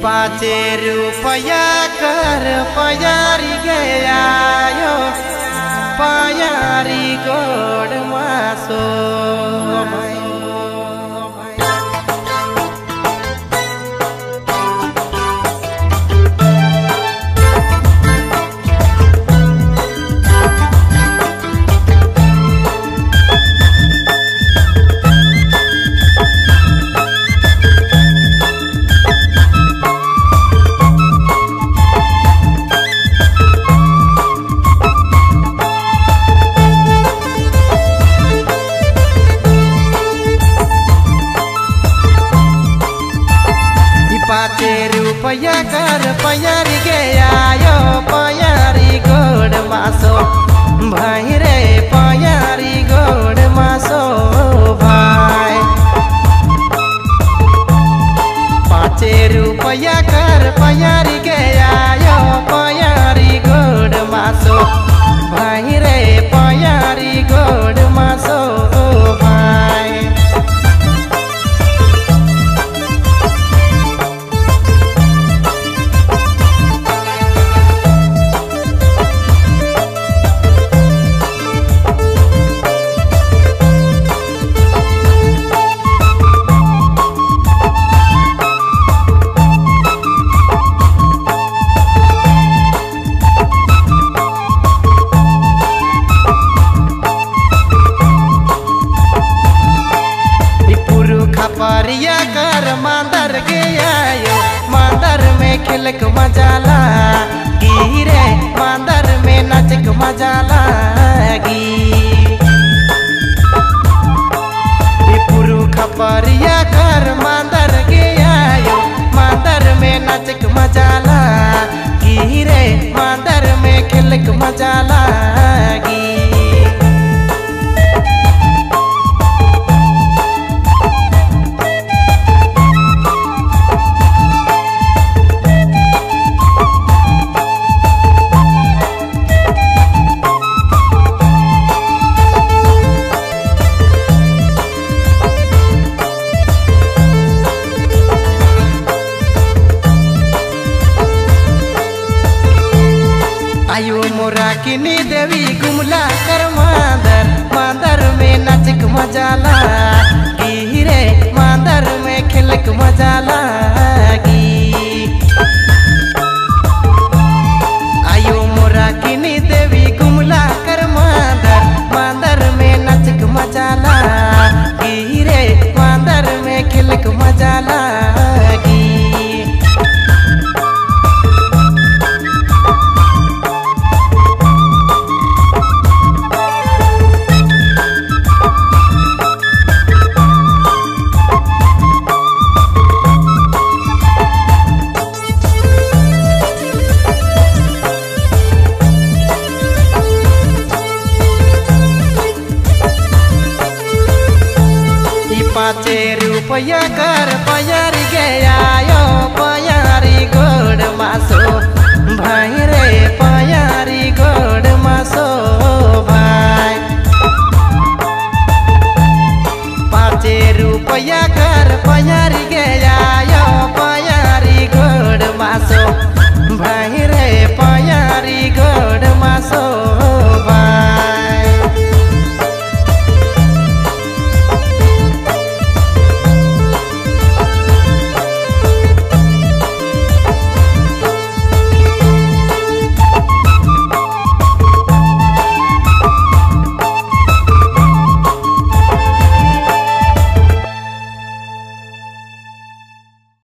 पाँचे रुपया कर पयारी गया यो पयारी गोड़ मासो पाँचे रुपया कर पयारी गया यो पयारी गोड़ मासो भाई रे पयारी गोड़ मासो भाई। पाँचे रुपया कर पयारी गया यो पयारी गोड़ मासो भाई रे पयारी गोड़ मासो भाई। परिया कर मांदर गया यो मांदर में खिलक मजाला गिरे मांदर में नचक मजाला गी पुरुख परिया कर मांदर गया यो मांदर में नचक मजाला गिरे मांदर में खिलक मजाला गी। आयो मोरा किनी देवी गुमला कर मांदर मांदर में नचक मजाला गिरे मांदर में खिलक मजाला